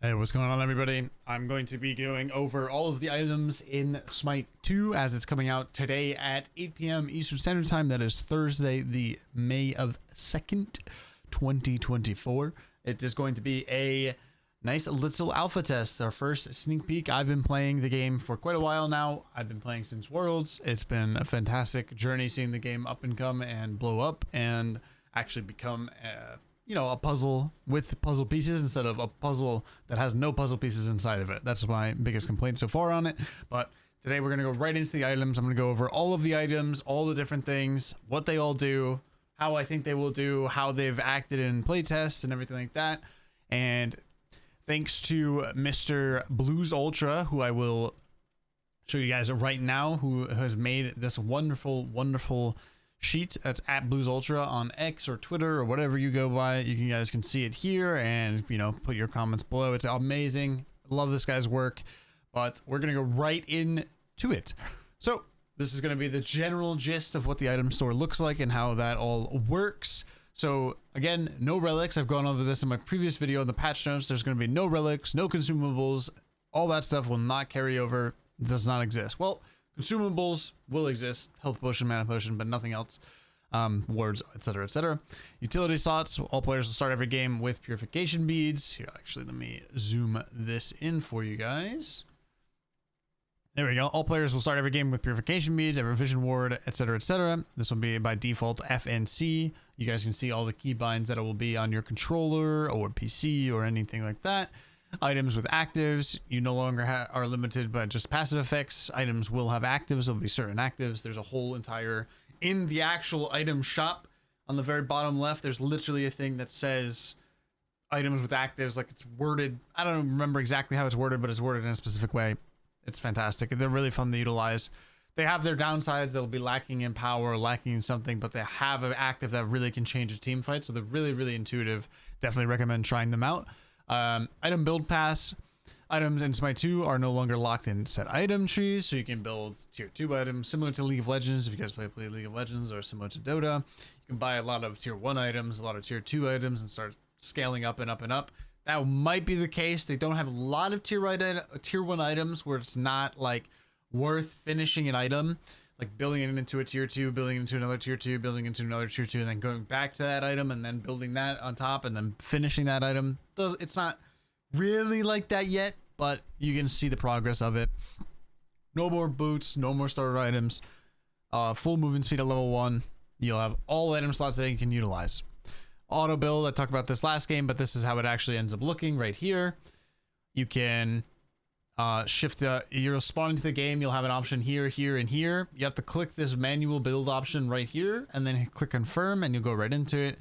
Hey, what's going on, everybody? I'm going to be going over all of the items in Smite 2 as it's coming out today at 8 p.m. Eastern Standard Time. That is Thursday, the May of 2nd, 2024. It is going to be a nice little alpha test, our first sneak peek. I've been playing the game for quite a while now. I've been playing since Worlds. It's been a fantastic journey seeing the game up and come and blow up and actually become a puzzle with puzzle pieces instead of a puzzle that has no puzzle pieces inside of it. That's my biggest complaint so far on it. But today we're going to go right into the items. I'm going to go over all of the items, all the different things, what they all do, how I think they will do, how they've acted in playtests and everything like that. And thanks to Mr. Blues Ultra, who I will show you guys right now, who has made this wonderful sheet. That's at Blues Ultra on X or Twitter or whatever you go by. You guys can see it here and, put your comments below. It's amazing. Love this guy's work, but we're going to go right into it. So this is going to be the general gist of what the item store looks like and how that all works. So again, no relics. I've gone over this in my previous video in the patch notes. There's going to be no relics, no consumables. All that stuff will not carry over. Does not exist. Well, consumables will exist, health potion, mana potion, but nothing else. Wards, etc., etc. Utility slots. All players will start every game with purification beads. Here, actually, let me zoom this in for you guys. There we go. All players will start every game with purification beads, every vision ward, etc., etc. This will be by default F and C. You guys can see all the keybinds that it will be on your controller or PC or anything like that. Items with actives, you no longer are limited by just passive effects. Items will have actives. There'll be certain actives. There's a whole entire, in the actual item shop on the very bottom left, there's literally a thing that says items with actives, like it's worded. I don't remember exactly how it's worded, but it's worded in a specific way. It's fantastic. They're really fun to utilize. They have their downsides. They'll be lacking in power, lacking in something, but they have an active that really can change a team fight. So they're really intuitive. Definitely recommend trying them out. Item build pass. Items in Smite 2 are no longer locked in set item trees, so you can build tier 2 items similar to League of Legends. If you guys play League of Legends, or similar to Dota, you can buy a lot of tier 1 items, a lot of tier 2 items, and start scaling up and up and up. That might be the case. They don't have a lot of tier 1 items where it's not like worth finishing an item, like building it into a tier 2, building into another tier 2, building into another tier 2, and then going back to that item and then building that on top and then finishing that item. It's not really like that yet, but you can see the progress of it. No more boots, no more starter items, full movement speed at level 1. You'll have all item slots that you can utilize. Auto build, I talked about this last game, but this is how it actually ends up looking right here. You can shift, you'll spawn into the game. You'll have an option here, here, and here. You have to click this manual build option right here and then click confirm and you'll go right into it.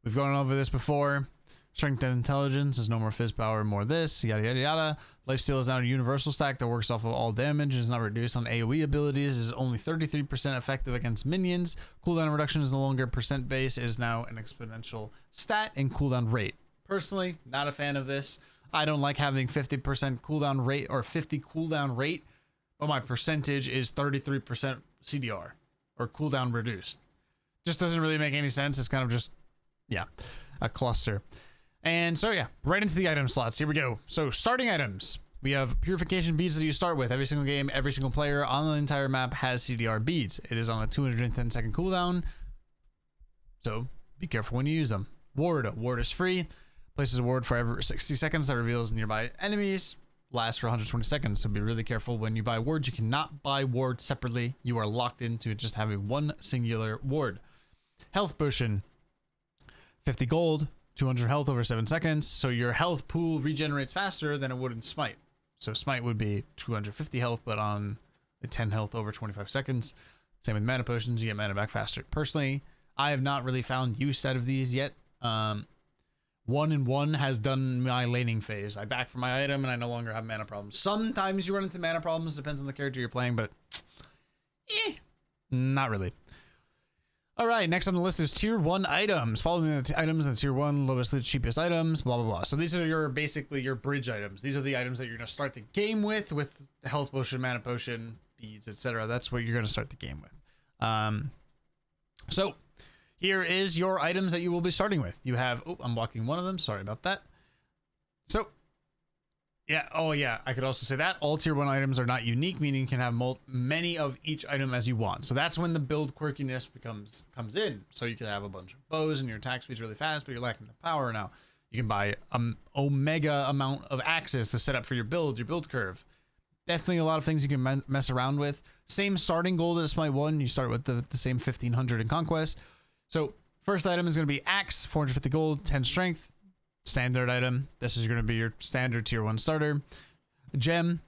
We've gone over this before. Strength and intelligence is no more fizz power, more this, yada yada yada. Lifesteal is now a universal stack that works off of all damage. It is not reduced on AoE abilities. It is only 33% effective against minions. Cooldown reduction is no longer percent base. It is now an exponential stat and cooldown rate. Personally, not a fan of this. I don't like having 50% cooldown rate or 50 cooldown rate, but my percentage is 33% CDR or cooldown reduced. Just doesn't really make any sense. It's kind of just, a cluster. And so, right into the item slots. Here we go. So starting items, we have purification beads that you start with. Every single game, every single player on the entire map has CDR beads. It is on a 210-second cooldown, so be careful when you use them. Ward is free. Places a ward for every 60 seconds that reveals nearby enemies. Lasts for 120 seconds, so be really careful when you buy wards. You cannot buy wards separately. You are locked into just having one singular ward. Health potion, 50 gold, 200 health over 7 seconds, so your health pool regenerates faster than it would in Smite. So Smite would be 250 health, but on 10 health over 25 seconds. Same with mana potions, you get mana back faster. Personally, I have not really found use out of these yet. 1-in-1 has done my laning phase. I back for my item and I no longer have mana problems. Sometimes you run into mana problems, depends on the character you're playing, but not really. All right, next on the list is tier 1 items. Following the items in tier 1, lowest, cheapest items, blah, blah, blah. So these are basically your bridge items. These are the items that you're going to start the game with the health potion, mana potion, beads, etc. That's what you're going to start the game with. So here is your items that you will be starting with. You have, I'm blocking one of them. Sorry about that. So Yeah. Oh, yeah. I could also say that all tier 1 items are not unique, meaning you can have many of each item as you want. So that's when the build quirkiness comes in. So you can have a bunch of bows and your attack speed's really fast, but you're lacking the power now. You can buy omega amount of axes to set up for your build curve. Definitely a lot of things you can mess around with. Same starting gold as Smite 1. You start with the same 1500 in Conquest. So first item is going to be axe, 450 gold, 10 strength. Standard item. This is going to be your standard tier 1 starter. Gem.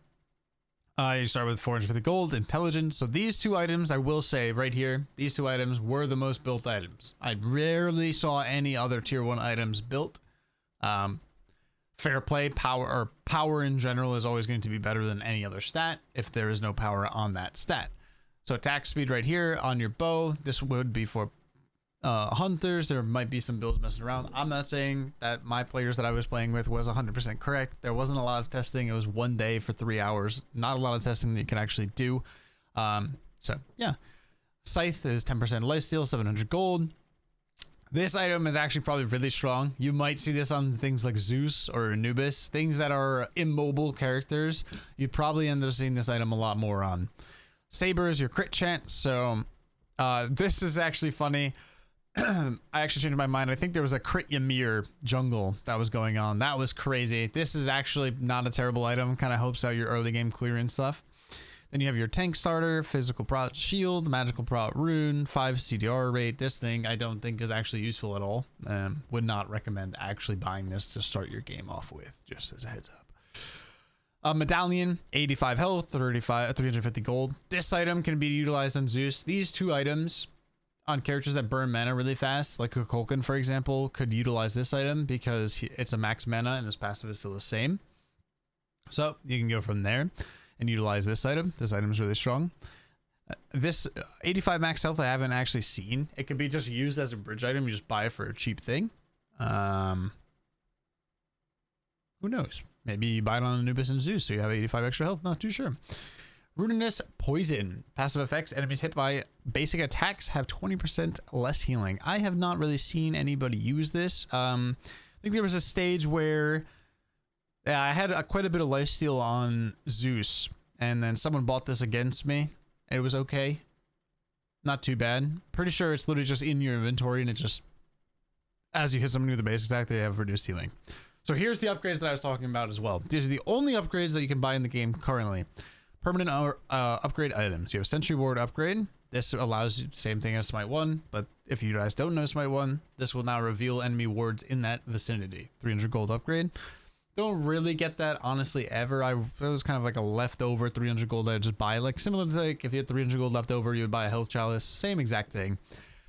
You start with 450 gold, intelligence. So these two items, I will say right here, these two items were the most built items. I rarely saw any other tier 1 items built. Fair play, power in general is always going to be better than any other stat if there is no power on that stat. So attack speed right here on your bow. This would be for hunters. There might be some builds messing around. I'm not saying that my players that I was playing with was 100% correct. There wasn't a lot of testing. It was 1 day for 3 hours. Not a lot of testing that you can actually do. So yeah, scythe is 10% lifesteal, 700 gold. This item is actually probably really strong. You might see this on things like Zeus or Anubis, things that are immobile characters. You'd probably end up seeing this item a lot more on. Saber is your crit chance. So this is actually funny. I actually changed my mind. I think there was a crit Ymir jungle that was going on. That was crazy. This is actually not a terrible item. Kind of helps out your early game clearance stuff. Then you have your tank starter, physical prot shield, magical prot rune, 5 CDR rate. This thing I don't think is actually useful at all. Would not recommend actually buying this to start your game off with, just as a heads up. Medallion, 85 health, 350 gold. This item can be utilized on Zeus. These two items on characters that burn mana really fast, like a Kukulkan, for example, could utilize this item because it's a max mana and his passive is still the same. So you can go from there and utilize this item. This item is really strong. This 85 max health I haven't actually seen. It could be just used as a bridge item. You just buy it for a cheap thing. Who knows? Maybe you buy it on Anubis and Zeus, so you have 85 extra health. Not too sure. Ruinous Poison. Passive effects. Enemies hit by basic attacks have 20% less healing. I have not really seen anybody use this. I think there was a stage where I had quite a bit of lifesteal on Zeus, and then someone bought this against me. It was okay. Not too bad. Pretty sure it's literally just in your inventory, and it just, as you hit somebody with a basic attack, they have reduced healing. So here's the upgrades that I was talking about as well. These are the only upgrades that you can buy in the game currently. Permanent upgrade items. You have Sentry Ward upgrade. This allows you the same thing as Smite 1, but if you guys don't know Smite 1, this will now reveal enemy wards in that vicinity. 300 gold upgrade. Don't really get that, honestly, ever. It was kind of like a leftover 300 gold that I just buy. Like, similar to like if you had 300 gold left over, you would buy a health chalice. Same exact thing.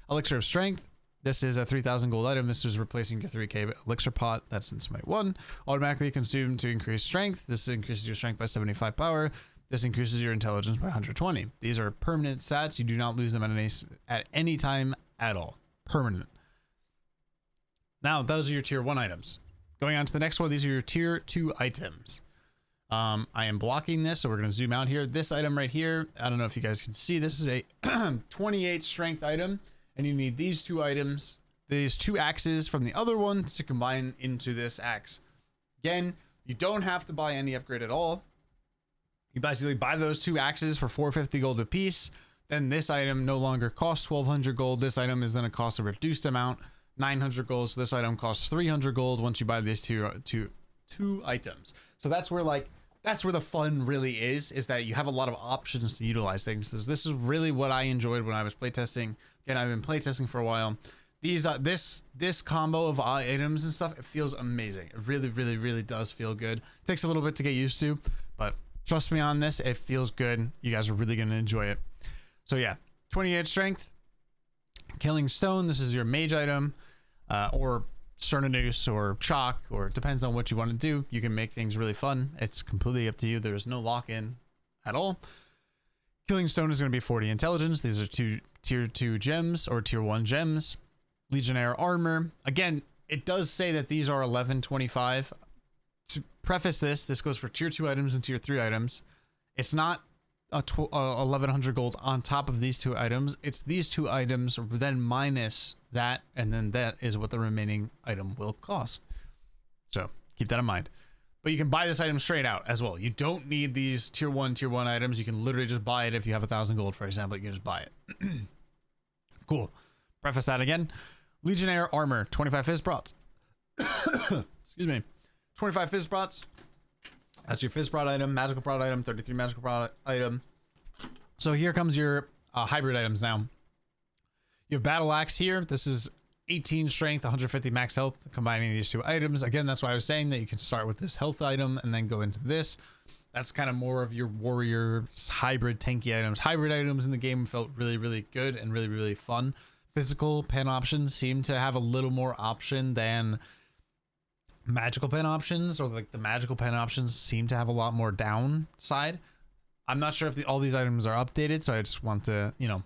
Elixir of Strength. This is a 3,000 gold item. This is replacing your 3k elixir pot. That's in Smite 1. Automatically consumed to increase strength. This increases your strength by 75 power. This increases your intelligence by 120. These are permanent stats. You do not lose them at any time at all. Permanent. Now, those are your tier 1 items. Going on to the next one, these are your tier 2 items. I am blocking this, so we're going to zoom out here. This item right here, I don't know if you guys can see, this is a 28 strength item, and you need these two items, these two axes from the other one to combine into this axe. Again, you don't have to buy any upgrade at all. You basically buy those two axes for 450 gold a piece. Then this item no longer costs 1,200 gold. This item is going to cost a reduced amount, 900 gold. So this item costs 300 gold once you buy these two items. So that's where the fun really is that you have a lot of options to utilize things. This is really what I enjoyed when I was playtesting. Again, I've been playtesting for a while. This combo of items and stuff, it feels amazing. It really, really, really does feel good. It takes a little bit to get used to, but trust me on this, it feels good. You guys are really going to enjoy it. So yeah, 28 strength, killing stone. This is your mage item, or Cernunnos or chalk, or it depends on what you want to do. You can make things really fun. It's completely up to you. There is no lock-in at all. Killing stone is going to be 40 intelligence. These are two tier 2 gems or tier 1 gems. Legionnaire armor. Again, it does say that these are 1125. To preface this goes for tier 2 items and tier 3 items. It's not 1,100 gold on top of these two items. It's these two items, then minus that, and then that is what the remaining item will cost. So keep that in mind. But you can buy this item straight out as well. You don't need these tier 1 items. You can literally just buy it. If you have 1,000 gold, for example, you can just buy it. Cool. Preface that again. Legionnaire armor, 25 fizz prots. Excuse me. 25 fizz prots. That's your fizz prot item, magical prot item, 33 magical prot item. So here comes your hybrid items now. You have battle axe here. This is 18 strength, 150 max health, combining these two items. Again, that's why I was saying that you can start with this health item and then go into this. That's kind of more of your warrior hybrid tanky items. Hybrid items in the game felt really, really good and really, really fun. Physical pen options seem to have a little more option than magical pen options, or like the magical pen options seem to have a lot more downside. I'm not sure if all these items are updated, so I just want to, you know,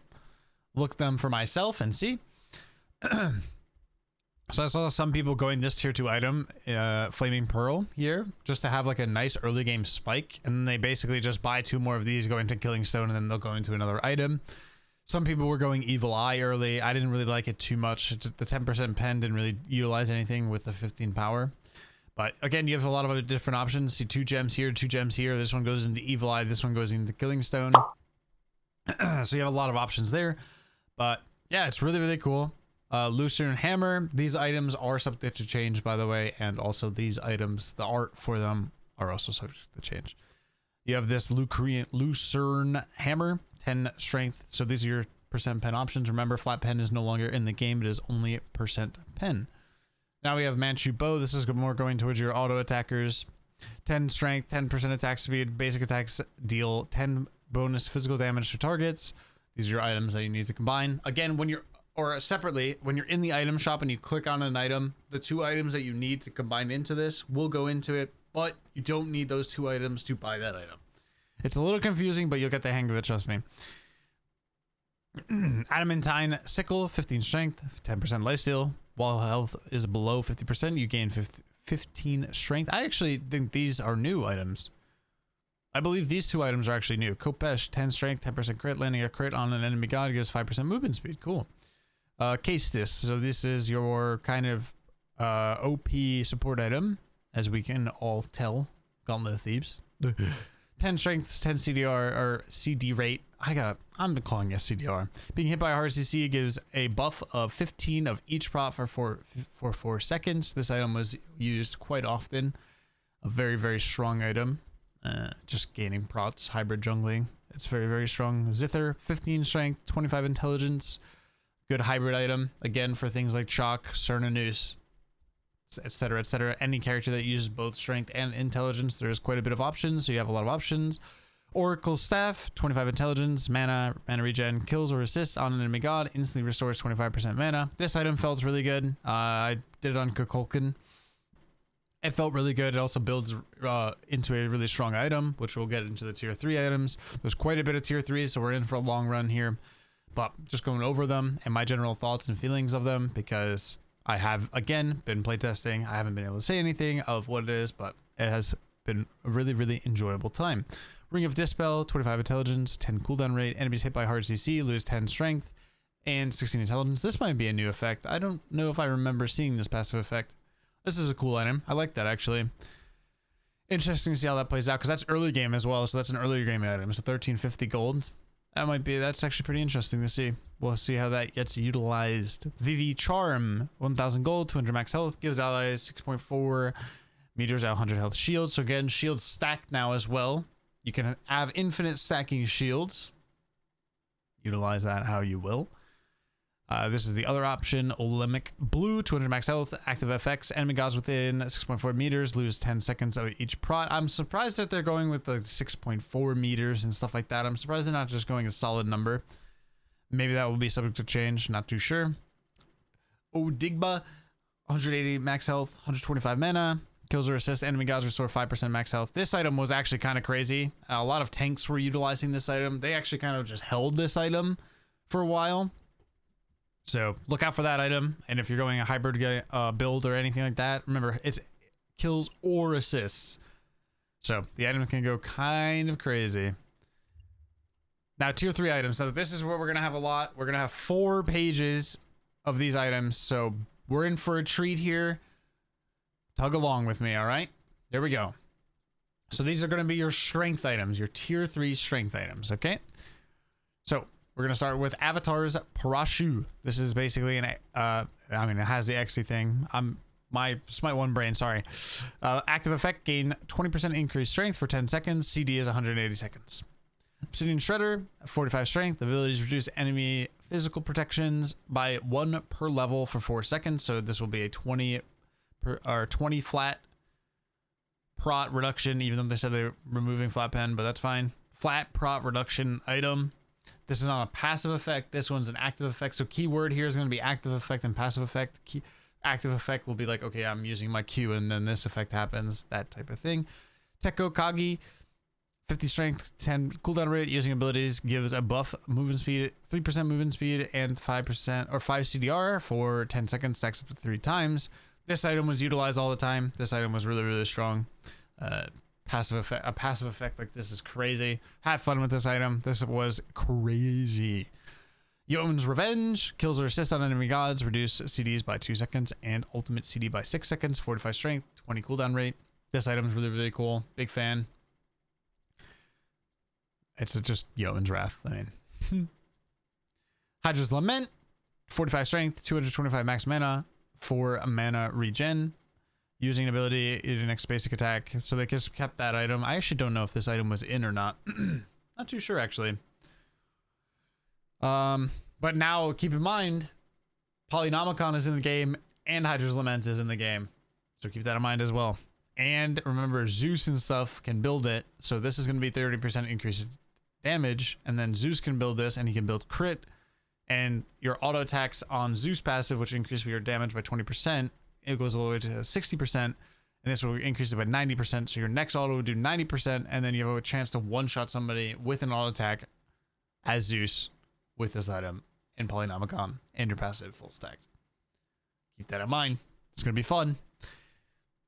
look them for myself and see. So I saw some people going this tier 2 item, Flaming Pearl here, just to have like a nice early game spike, and then they basically just buy 2 more of these, go into Killing Stone, and then they'll go into another item. Some people were going Evil Eye early. I didn't really like it too much. The 10% pen didn't really utilize anything with the 15 power. But again, you have a lot of different options. See 2 gems here, 2 gems here. This one goes into Evil Eye. This one goes into Killing Stone. So you have a lot of options there. But yeah, it's really, really cool. Lucerne Hammer. These items are subject to change, by the way. And also these items, the art for them are also subject to change. You have this Lucerne Hammer, 10 strength. So these are your percent pen options. Remember, flat pen is no longer in the game. It is only percent pen. Now we have Manchu Bow. This is more going towards your auto attackers. 10 strength, 10% attack speed. Basic attacks deal 10 bonus physical damage to targets. These are your items that you need to combine. Again, when you're, or separately, when you're in the item shop and you click on an item, the 2 items that you need to combine into this will go into it, but you don't need those 2 items to buy that item. It's a little confusing, but you'll get the hang of it, trust me. Adamantine Sickle, 15 strength, 10% lifesteal. While health is below 50%, you gain 15 strength. I actually think these are new items. I believe these 2 items are actually new. Kopesh, 10 strength, 10% crit. Landing a crit on an enemy god gives 5% movement speed. Cool. Case this. So this is your kind of OP support item, as we can all tell. Gauntlet of Thebes. 10 strength, 10 CDR or CD rate. I'm calling it CDR. Being hit by a hard CC gives a buff of 15 of each prot for 4 seconds. This item was used quite often. A very, very strong item. Just gaining prots, hybrid jungling. It's very, very strong. Zither, 15 strength, 25 intelligence. Good hybrid item. Again, for things like Shock, Cernanus, etc., etc. Any character that uses both strength and intelligence, there's quite a bit of options, so you have a lot of options. Oracle Staff, 25 intelligence, mana regen, kills or assists on an enemy god, instantly restores 25% mana. This item felt really good. I did it on Kukulkan. It felt really good. It also builds into a really strong item, which we'll get into the tier 3 items. There's quite a bit of tier 3s, so we're in for a long run here. But just going over them and my general thoughts and feelings of them, because I have, again, been playtesting. I haven't been able to say anything of what it is, but it has been a really, really enjoyable time. Ring of Dispel, 25 intelligence, 10 cooldown rate. Enemies hit by hard CC lose 10 strength and 16 intelligence. This might be a new effect. I don't know if I remember seeing this passive effect. This is a cool item. I like that, actually. Interesting to see how that plays out, because that's early game as well, so that's an earlier game item. So 1350 gold. That's actually pretty interesting to see. We'll see how that gets utilized. Vivi Charm, 1000 gold, 200 max health, gives allies 6.4 meters at 100 health shield. So again, shields stacked now as well. You can have infinite stacking shields. Utilize that how you will. This is the other option. Olemic Blue, 200 max health, active FX. Enemy gods within 6.4 meters lose 10 seconds of each prot. I'm surprised that they're going with the 6.4 meters and stuff like that. I'm surprised they're not just going a solid number. Maybe that will be subject to change. Not too sure. Odigba, 180 max health, 125 mana. Kills or assists. Enemy gods restore 5% max health. This item was actually kind of crazy. A lot of tanks were utilizing this item. They actually kind of just held this item for a while. So look out for that item. And if you're going a hybrid build or anything like that, remember, it's kills or assists. So the item can go kind of crazy. Now, tier 3 items. So this is where we're going to have a lot. We're going to have 4 pages of these items. So we're in for a treat here. Tug along with me, all right? There we go. So these are going to be your strength items, your tier 3 strength items, okay? So we're going to start with Avatar's Parashu. This is basically an, I mean, it has the XE thing. My Smite 1 brain, sorry. Active effect, gain 20% increased strength for 10 seconds. CD is 180 seconds. Obsidian Shredder, 45 strength. Abilities reduce enemy physical protections by 1 per level for 4 seconds. So this will be a 20 flat prot reduction, even though they said they're removing flat pen, but that's fine. Flat prot reduction item. This is not a passive effect. This one's an active effect. So keyword here is going to be active effect and passive effect. Active effect will be like, okay, I'm using my Q and then this effect happens, that type of thing. Tekko Kagi, 50 strength, 10 cooldown rate, using abilities gives a buff movement speed, 3% movement speed, and 5% or 5 CDR for 10 seconds, stacks up to 3 times. This item was utilized all the time. This item was really, really strong. A passive effect like this is crazy. Have fun with this item. This was crazy. Yeoman's Revenge, kills or assist on enemy gods, reduce CDs by 2 seconds, and ultimate CD by 6 seconds, 45 strength, 20 cooldown rate. This item is really, really cool. Big fan. It's just Yeoman's Wrath. I mean, Hydra's Lament, 45 strength, 225 max mana, 4 mana regen. Using an ability in next basic attack. So they just kept that item. I actually don't know if this item was in or not. Not too sure actually. But now keep in mind, Polynomicon is in the game and Hydra's Lament is in the game. So keep that in mind as well. And remember, Zeus and stuff can build it. So this is going to be 30% increase in damage. And then Zeus can build this and he can build crit. And your auto attacks on Zeus passive, which increase your damage by 20%. It goes all the way to 60%, and this will increase it by 90%. So your next auto will do 90%, and then you have a chance to one-shot somebody with an auto attack as Zeus with this item in Polynomicon and your passive full stack. Keep that in mind. It's going to be fun.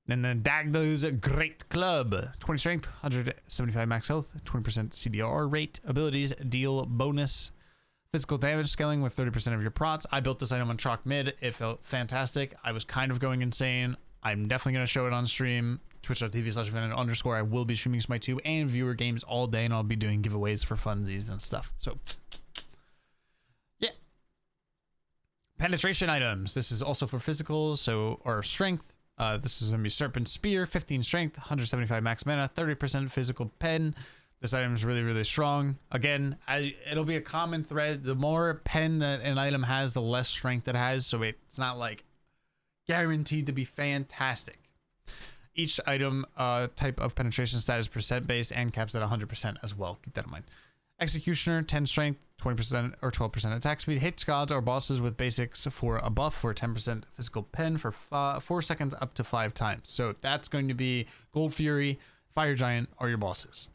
And then Dagda's Great Club. 20 strength, 175 max health, 20% CDR rate. Abilities deal bonus physical damage scaling with 30% of your prots. I built this item on chalk mid. It felt fantastic. I was kind of going insane. I'm definitely going to show it on stream. Twitch.tv/Venenu_. I will be streaming Smite 2 and viewer games all day, and I'll be doing giveaways for funsies and stuff. So, yeah. Penetration items. This is also for physical, or strength. This is going to be Serpent Spear, 15 strength, 175 max mana, 30% physical pen. This item is really, really strong. Again, it'll be a common thread. The more pen that an item has, the less strength it has. So it's not like guaranteed to be fantastic. Each item type of penetration stat is percent based and caps at 100% as well. Keep that in mind. Executioner, 10 strength, 20% or 12% attack speed. Hits gods or bosses with basics for a buff for 10% physical pen for 4 seconds up to 5 times. So that's going to be Gold Fury, Fire Giant, or your bosses.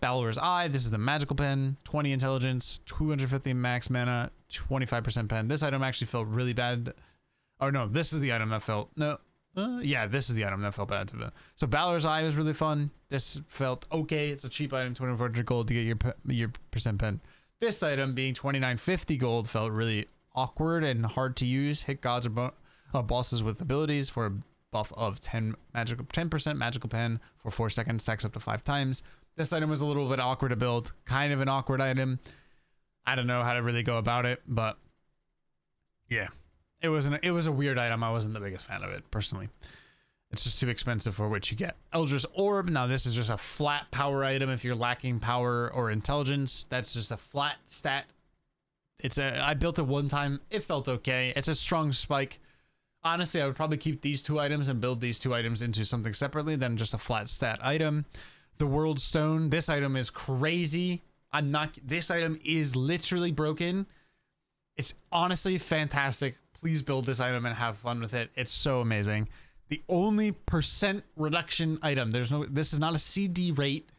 Balor's Eye, this is the magical pen, 20 intelligence, 250 max mana, 25% pen. This item actually felt really bad. Oh no, this is the item that felt, yeah, this is the item that felt bad to me. So Balor's Eye was really fun. This felt okay. It's a cheap item, 2400 gold to get your percent pen. This item being 2950 gold felt really awkward and hard to use. Hit gods or bosses with abilities for a buff of 10% magical pen for 4 seconds, stacks up to 5 times. This item was a little bit awkward to build, kind of an awkward item. I don't know how to really go about it, but yeah, it was a weird item. I wasn't the biggest fan of it personally. It's just too expensive for what you get. Eldritch Orb. Now this is just a flat power item. If you're lacking power or intelligence, that's just a flat stat. I built it one time. It felt okay. It's a strong spike. Honestly, I would probably keep these 2 items and build these 2 items into something separately than just a flat stat item. The World Stone. This item is crazy. This item is literally broken. It's honestly fantastic. Please build this item and have fun with it. It's so amazing. The only percent reduction item. This is not a CD rate.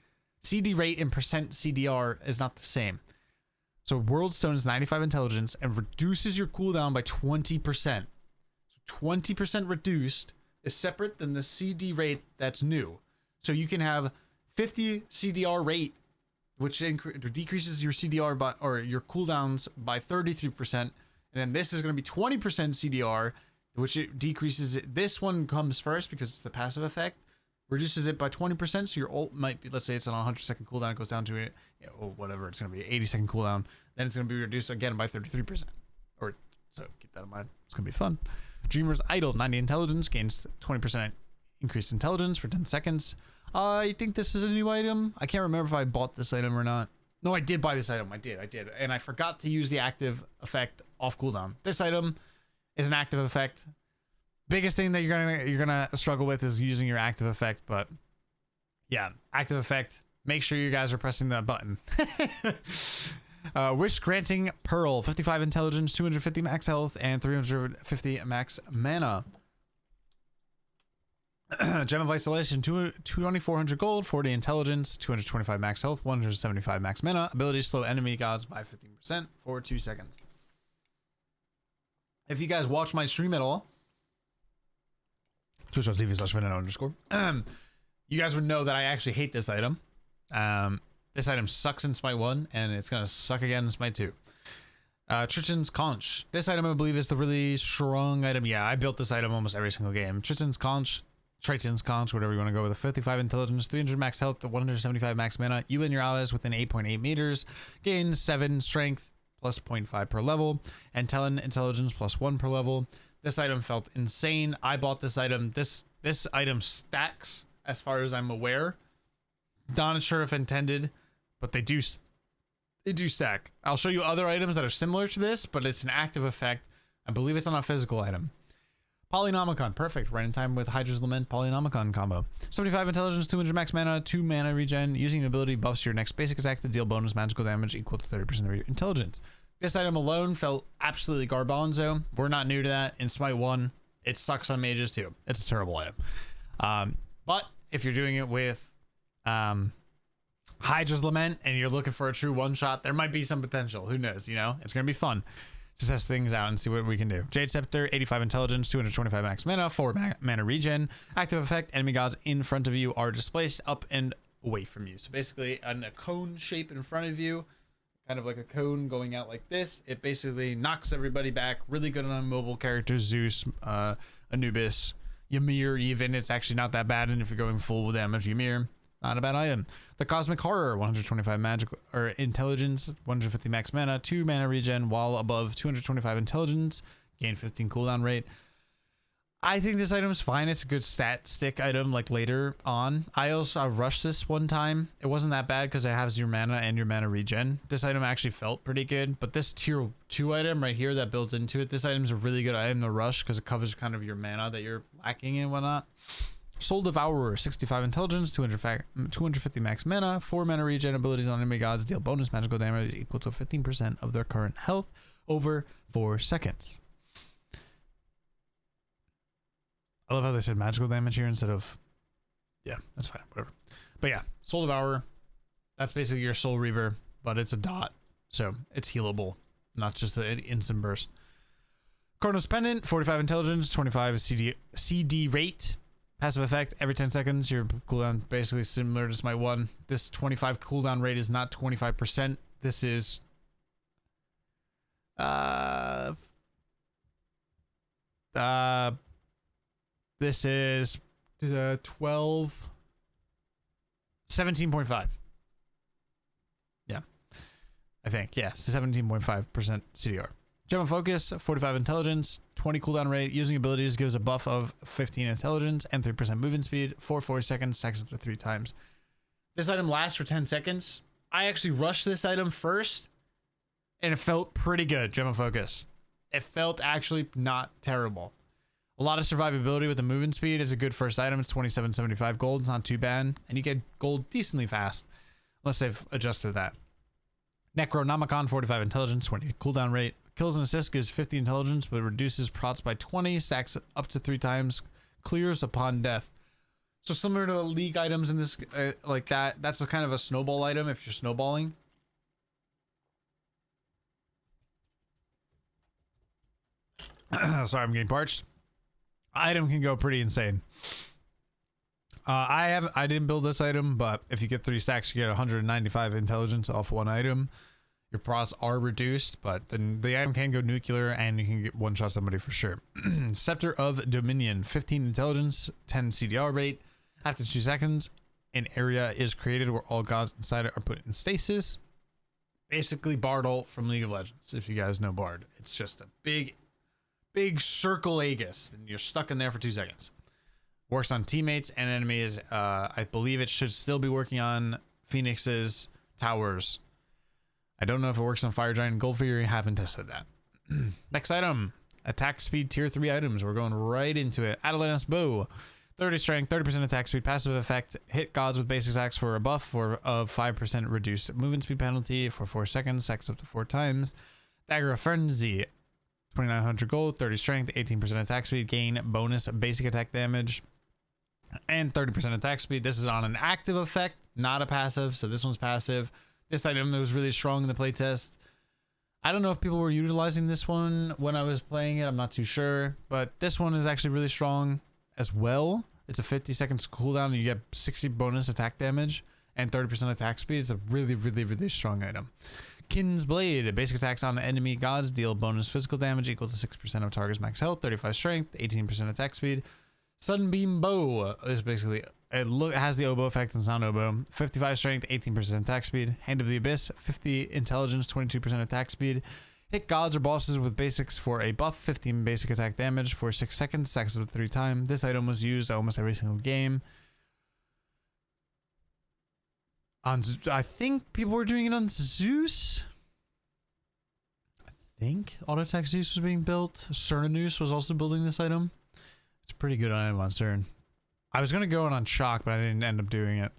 CD rate and percent CDR is not the same. So World Stone is 95 intelligence and reduces your cooldown by 20%. So 20% reduced is separate than the CD rate that's new. So you can have 50 CDR rate, which decreases your CDR or your cooldowns by 33%. And then this is going to be 20% CDR, which it decreases. This one comes first because it's the passive effect. reduces it by 20%. So your ult might be, let's say it's on a 100-second cooldown, it goes down to it, or whatever, it's going to be 80-second cooldown. Then it's going to be reduced again by 33%. Or so keep that in mind. It's going to be fun. Dreamer's Idol, 90 intelligence, gains 20% increased intelligence for 10 seconds. I think this is a new item. I can't remember if I bought this item or not. No, I did buy this item. I did. And I forgot to use the active effect off cooldown. This item is an active effect. Biggest thing that you're gonna struggle with is using your active effect, but yeah, active effect. Make sure you guys are pressing that button. Wish granting Pearl, 55 intelligence, 250 max health, and 350 max mana. Gem of Isolation, 2400 gold, 40 intelligence, 225 max health, 175 max mana. Ability to slow enemy gods by 15% for 2 seconds. If you guys watch my stream at all, twitch.tv/Venenu_, you guys would know that I actually hate this item. This item sucks in Smite 1, and it's going to suck again in Smite 2. Triton's Conch. This item, I believe, is the really strong item. Yeah, I built this item almost every single game. Triton's Conch, whatever you want to go with. A 55 intelligence, 300 max health, 175 max mana. You and your allies within 8.8 meters gain 7 strength plus 0.5 per level, and 10 intelligence plus 1 per level. This item felt insane. I bought this item. This item stacks, as far as I'm aware. Not sure if intended, but they do stack. I'll show you other items that are similar to this, but it's an active effect. I believe it's on a physical item. Polynomicon, perfect. Right in time with Hydra's Lament Polynomicon combo. 75 intelligence, 200 max mana, 2 mana regen. Using the ability buffs your next basic attack to deal bonus magical damage equal to 30% of your intelligence. This item alone felt absolutely garbanzo. We're not new to that. In Smite 1, it sucks on mages too. It's a terrible item. But if you're doing it with Hydra's Lament and you're looking for a true one-shot, there might be some potential. Who knows, you know? It's going to be fun to test things out and see what we can do. Jade Scepter, 85 intelligence, 225 max mana, 4 mana regen. Active effect, enemy gods in front of you are displaced up and away from you. So basically, a cone shape in front of you, kind of like a cone going out like this. It basically knocks everybody back. Really good on mobile characters, Zeus, Anubis, Ymir even. It's actually not that bad, and if you're going full damage, Ymir, not a bad item. The Cosmic Horror, 125 magic or intelligence, 150 max mana, 2 mana regen while above 225 intelligence, gain 15 cooldown rate. I think this item is fine. It's a good stat stick item like later on. I rushed this one time. It wasn't that bad because it has your mana and your mana regen. This item actually felt pretty good, but this tier 2 item right here that builds into it, this item is a really good item to rush because it covers kind of your mana that you're lacking and whatnot. Soul Devourer, 65 intelligence, 250 max mana, 4 mana regen. Abilities on enemy gods deal bonus magical damage equal to 15% of their current health over 4 seconds. I love how they said magical damage here instead of... Yeah, that's fine, whatever. But yeah, Soul Devourer, that's basically your Soul Reaver, but it's a dot, so it's healable, not just an instant burst. Chronos Pendant, 45 intelligence, 25 CD rate. Passive effect, every 10 seconds, your cooldown basically similar to Smite 1. This 25 cooldown rate is not 25%. This is... This is 17.5. Yeah. I think, yeah, 17.5% CDR. Gem of Focus, 45 intelligence, 20 cooldown rate. Using abilities gives a buff of 15 intelligence and 3% movement speed for 4 seconds, stacks up to 3 times. This item lasts for 10 seconds. I actually rushed this item first, and it felt pretty good, Gem of Focus. It felt actually not terrible. A lot of survivability with the movement speed. Is a good first item. It's 27.75 gold. It's not too bad. And you get gold decently fast, unless they've adjusted that. Necronomicon, 45 intelligence, 20 cooldown rate. Kills and assists gives 50 intelligence, but reduces prots by 20, stacks up to 3 times, clears upon death. So similar to league items in this, like that, that's a kind of a snowball item if you're snowballing. Sorry, I'm getting parched. Item can go pretty insane. I didn't build this item, but if you get 3 stacks, you get 195 intelligence off 1 item. Your prots are reduced, but then the item can go nuclear and you can get one-shot somebody for sure. Scepter of Dominion, 15 intelligence, 10 CDR rate. After 2 seconds, an area is created where all gods inside it are put in stasis. Basically Bard ult from League of Legends, if you guys know Bard. It's just a big circle Aegis, and you're stuck in there for 2 seconds. Works on teammates and enemies. I believe it should still be working on Phoenix's towers. I don't know if it works on Fire Giant and Gold Fury. Haven't tested that. Next item, attack speed tier 3 items. We're going right into it. Adelanus Bow, 30 strength, 30% attack speed, passive effect. Hit gods with basic attacks for a buff of 5% reduced movement speed penalty for 4 seconds. Stacks up to 4 times. Dagger of Frenzy, 2900 gold, 30 strength, 18% attack speed, gain bonus basic attack damage, and 30% attack speed. This is on an active effect, not a passive, so this one's passive. This item was really strong in the playtest. I don't know if people were utilizing this one when I was playing it. I'm not too sure, but this one is actually really strong as well. It's a 50 seconds cooldown, and you get 60 bonus attack damage and 30% attack speed. It's a really strong item. Kin's Blade, basic attacks on enemy gods deal bonus physical damage equal to 6% of target's max health, 35 strength, 18% attack speed. Sunbeam Bow is basically, it has the oboe effect and sound oboe. 55 strength, 18% attack speed. Hand of the Abyss, 50 intelligence, 22% attack speed. Hit gods or bosses with basics for a buff, 15 basic attack damage for 6 seconds, stacks up to 3 times. This item was used almost every single game. I think people were doing it on Zeus. I think Auto Attack Zeus was being built. Cernunnos was also building this item. It's a pretty good item on Cern. I was going to go on Shock, but I didn't end up doing it.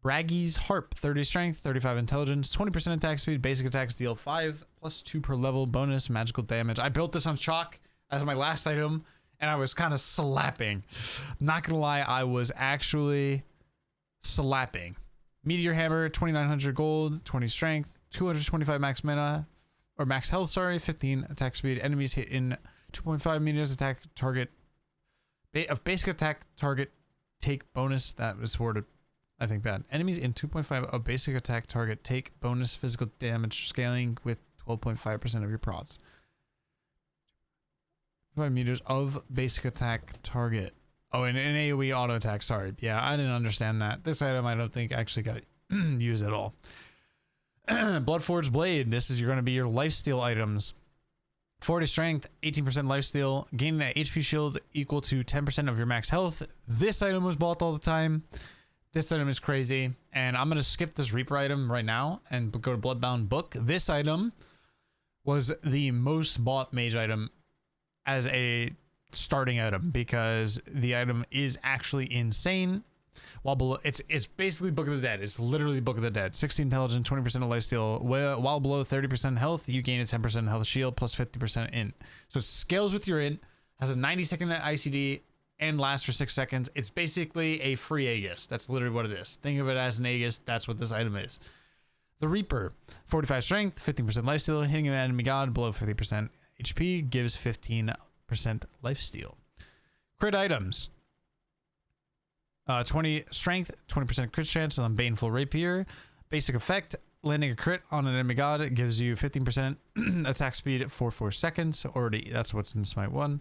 Braggy's Harp, 30 strength, 35 intelligence, 20% attack speed, basic attacks deal 5 plus 2 per level, bonus magical damage. I built this on Shock as my last item, and I was kind of slapping. Not going to lie, I was actually slapping. Meteor Hammer, 2900 gold, 20 strength, 225 max mana, or max health, sorry, 15 attack speed. Enemies hit in 2.5 meters attack target. Of basic attack target take bonus. That was worded, I think, bad. Enemies in 2.5 of basic attack target take bonus physical damage scaling with 12.5% of your prods. 5 meters of basic attack target. Oh, and an AoE auto attack. Sorry. Yeah, I didn't understand that. This item I don't think actually got used at all. Bloodforged Blade. This is going to be your lifesteal items. 40 strength, 18% lifesteal, gaining an HP shield equal to 10% of your max health. This item was bought all the time. This item is crazy. And I'm going to skip this Reaper item right now and go to Bloodbound Book. This item was the most bought mage item as a starting item because the item is actually insane. While below, it's basically Book of the Dead. It's literally Book of the Dead. 60 intelligence, 20% of lifesteal. While below 30% health, you gain a 10% health shield plus 50% int. So it scales with your int, has a 90-second ICD, and lasts for 6 seconds. It's basically a free Aegis. That's literally what it is. Think of it as an Aegis. That's what this item is. The Reaper, 45 strength, 15% lifesteal. Hitting an enemy god below 50% HP gives 15% lifesteal. Crit items. 20 strength, 20% crit chance on Baneful Rapier. Basic effect, landing a crit on an enemy god, it gives you 15% attack speed for 4 seconds. Already, that's what's in Smite 1.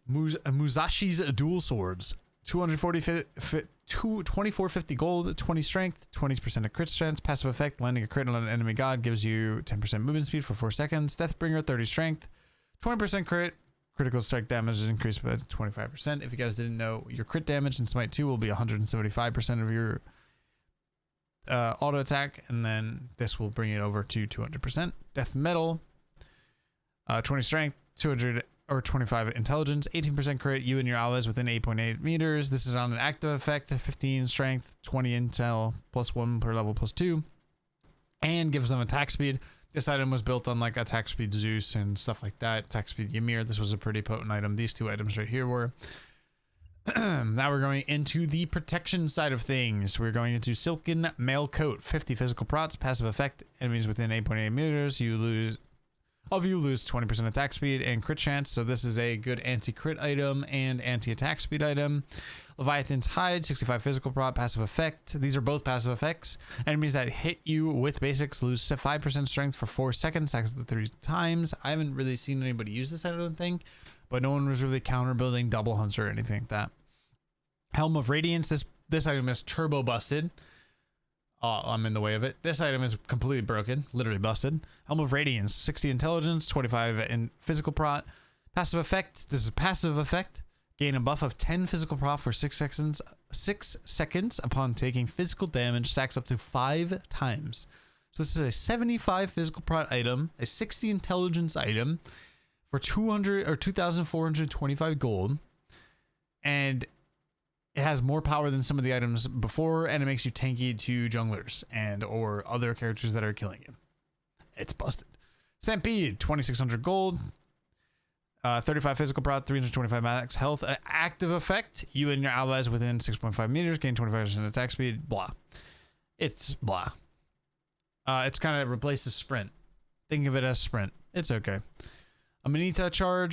Musashi's Dual Swords, 2450 gold, 20 strength, 20% of crit chance. Passive effect, landing a crit on an enemy god gives you 10% movement speed for 4 seconds. Deathbringer, 30 strength, 20% crit. Critical strike damage is increased by 25%. If you guys didn't know, your crit damage in Smite 2 will be 175% of your auto attack, and then this will bring it over to 200%. Death Metal, 20 strength, 200 or 25 intelligence, 18% crit, you and your allies within 8.8 meters. This is on an active effect, 15 strength, 20 intel, plus 1 per level, plus 2, and gives them attack speed. This item was built on like attack speed Zeus and stuff like that. Attack speed Ymir. This was a pretty potent item. These two items right here were. Now we're going into the protection side of things. We're going into Silken Mail Coat. 50 physical prots. Passive effect. Enemies within 8.8 meters. You lose 20% attack speed and crit chance. So this is a good anti-crit item and anti-attack speed item. Leviathan's Hide, 65 physical prot, passive effect. These are both passive effects. Enemies that hit you with basics lose 5% strength for 4 seconds, stacks to 3 times. I haven't really seen anybody use this, I don't think, but no one was really counter building double hunts or anything like that. Helm of Radiance. This item is turbo busted. I'm in the way of it. This item is completely broken, literally busted. Helm of Radiance, 60 intelligence, 25 in physical prot. Passive effect. This is a passive effect. Gain a buff of 10 physical prot for 6 seconds. 6 seconds upon taking physical damage. Stacks up to 5 times. So this is a 75 physical prot item, a 60 intelligence item for 2,425 gold, and it has more power than some of the items before, and it makes you tanky to junglers and or other characters that are killing you. It's busted. Stampede, 2,600 gold, 35 physical prot, 325 max health. Active effect, you and your allies within 6.5 meters gain 25% attack speed. Blah. It's blah. It's kind of replaces sprint. Think of it as sprint. It's okay. Amanita charm,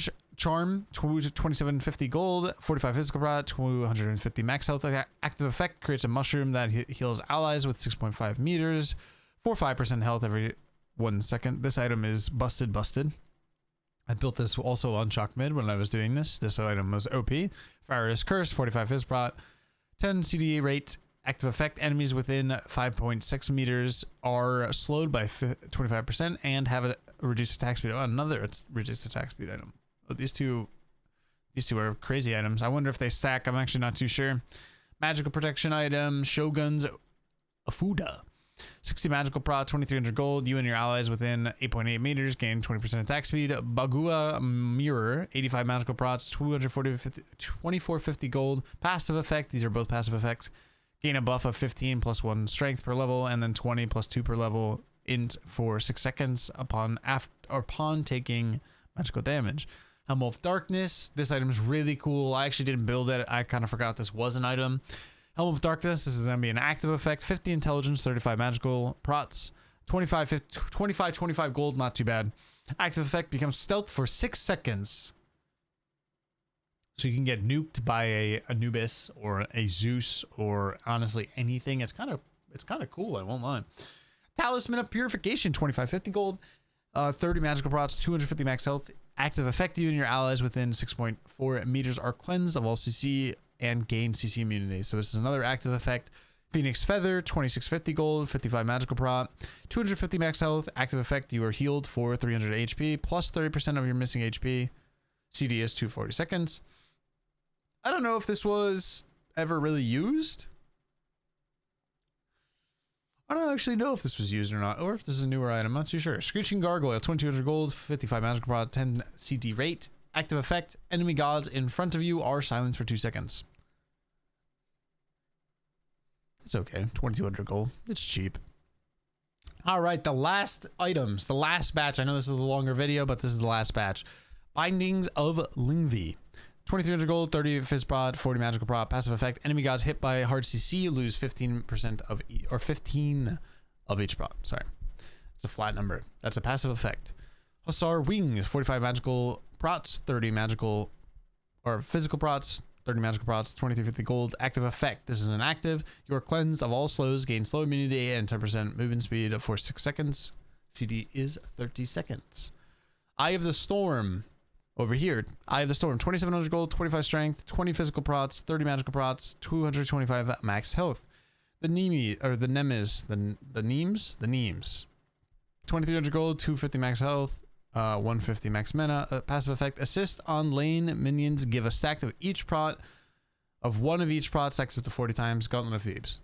2750 gold, 45 physical prot, 250 max health. Active effect creates a mushroom that heals allies with 6.5 meters for 5% health every 1 second. This item is busted. I built this also on Chalk Mid when I was doing this. This item was OP. Fire is Curse, 45 physical prot, 10 CD rate. Active effect, enemies within 5.6 meters are slowed by 25% and have a reduced attack speed. Oh, another reduced attack speed item. Oh, these two are crazy items. I wonder if they stack. I'm actually not too sure. Magical protection item, Shogun's Afuda. 60 magical prot, 2,300 gold. You and your allies within 8.8 meters gain 20% attack speed. Bagua Mirror, 85 magical prots, 2,450 gold. Passive effect, these are both passive effects. Gain a buff of 15 plus 1 strength per level, and then 20 plus 2 per level for 6 seconds upon taking magical damage. Helm of Darkness. This item is really cool. I actually didn't build it. I kind of forgot this was an item. Helm of Darkness. This is going to be an active effect. 50 intelligence, 35 magical prots, 25 gold. Not too bad. Active effect becomes stealth for 6 seconds. So you can get nuked by a Anubis or a Zeus or honestly anything. It's kind of cool. I won't lie. Talisman of Purification, 2550 gold, 30 magical prots, 250 max health. Active effect, you and your allies within 6.4 meters are cleansed of all CC and gain CC immunity. So this is another active effect. Phoenix Feather, 2650 gold, 55 magical prot, 250 max health. Active effect, you are healed for 300 HP plus 30% of your missing HP. CD is 240 seconds. I don't know if this was ever really used. I don't actually know if this was used or not, or if this is a newer item. I'm not too sure. Screeching Gargoyle, 2200 gold, 55 magical prot, 10 CD rate. Active effect, enemy gods in front of you are silenced for 2 seconds. It's okay, 2200 gold. It's cheap. All right, the last items, the last batch. I know this is a longer video, but this is the last batch. Bindings of Lingvi. 2,300 gold, 30 fizz prot, 40 magical prot. Passive effect, enemy gods hit by hard CC lose 15% of or 15 of each prot. Sorry, it's a flat number. That's a passive effect. Hussar Wings, 45 magical prots, 30 magical or physical prots, 30 magical prots, 2,350 gold. Active effect, this is an active. You are cleansed of all slows, gain slow immunity and 10% movement speed for 6 seconds. CD is 30 seconds. Eye of the Storm. Over here, Eye of the Storm, 2,700 gold, 25 strength, 20 physical prots, 30 magical prots, 225 max health. The Nemes, 2,300 gold, 250 max health, 150 max mana. Passive effect, assist on lane minions, give a stack of each prot, of one of each prot, stacks up to 40 times. Gauntlet of Thebes.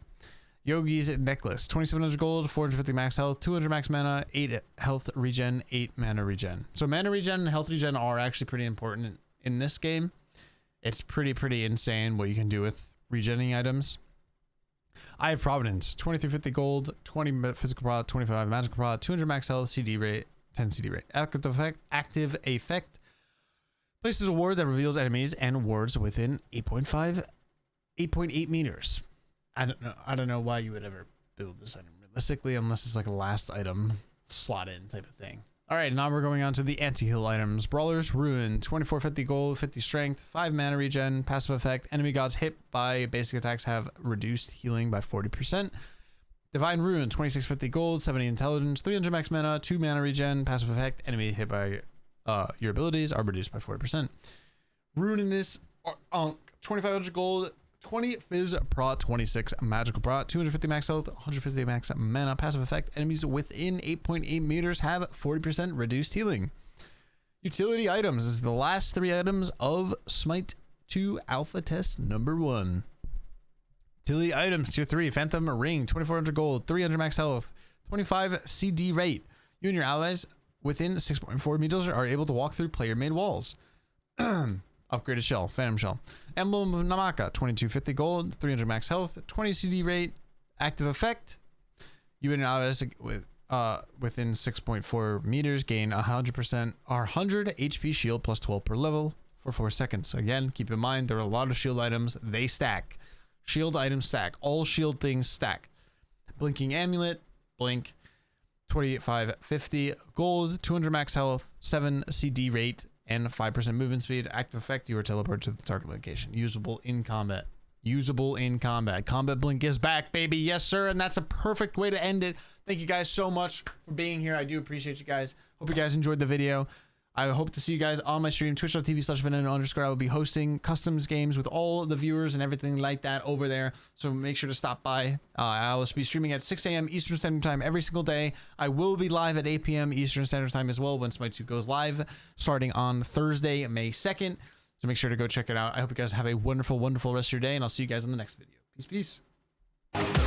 Yogi's Necklace, 2,700 gold, 450 max health, 200 max mana, 8 health regen, 8 mana regen. So mana regen and health regen are actually pretty important in this game. It's pretty insane what you can do with regenning items. Eye of Providence, 2,350 gold, 20 physical prot, 25 magical prot, 200 max health, CD rate, 10 CD rate. Active effect. Places a ward that reveals enemies and wards within 8.8 meters. I don't know why you would ever build this item realistically unless it's like a last item slot in type of thing. All right, now we're going on to the anti-heal items. Brawler's Ruin, 2,450 gold, 50 strength, 5 mana regen, passive effect. Enemy gods hit by basic attacks have reduced healing by 40%. Divine Ruin, 2,650 gold, 70 intelligence, 300 max mana, 2 mana regen, passive effect. Enemy hit by your abilities are reduced by 40%. Ruinous Ankh, 2,500 gold, 20 Fizz Pro, 26 Magical Pro, 250 max health, 150 max mana. Passive effect, enemies within 8.8 meters have 40% reduced healing. Utility items is the last 3 items of Smite 2 Alpha Test number 1. Utility items, tier 3, Phantom Ring, 2400 gold, 300 max health, 25 CD rate. You and your allies within 6.4 meters are able to walk through player-made walls. Upgraded shell, Phantom Shell. Emblem of Namaka, 2250 gold, 300 max health, 20 CD rate. Active effect. You and your allies within 6.4 meters gain 100% or 100 HP shield plus 12 per level for 4 seconds. Again, keep in mind there are a lot of shield items. They stack. Shield items stack. All shield things stack. Blinking amulet, blink. 2550 gold, 200 max health, 7 CD rate, and 5% movement speed. Active effect, you are teleported to the target location. Usable in combat. Usable in combat. Combat blink is back, baby. Yes, sir. And that's a perfect way to end it. Thank you guys so much for being here. I do appreciate you guys. Hope you guys enjoyed the video. I hope to see you guys on my stream, twitch.tv/Venenu_. I will be hosting customs games with all the viewers and everything like that over there. So make sure to stop by. I will be streaming at 6 a.m. Eastern Standard Time every single day. I will be live at 8 p.m. Eastern Standard Time as well when SMITE 2 goes live, starting on Thursday, May 2nd. So make sure to go check it out. I hope you guys have a wonderful, wonderful rest of your day, and I'll see you guys in the next video. Peace, peace.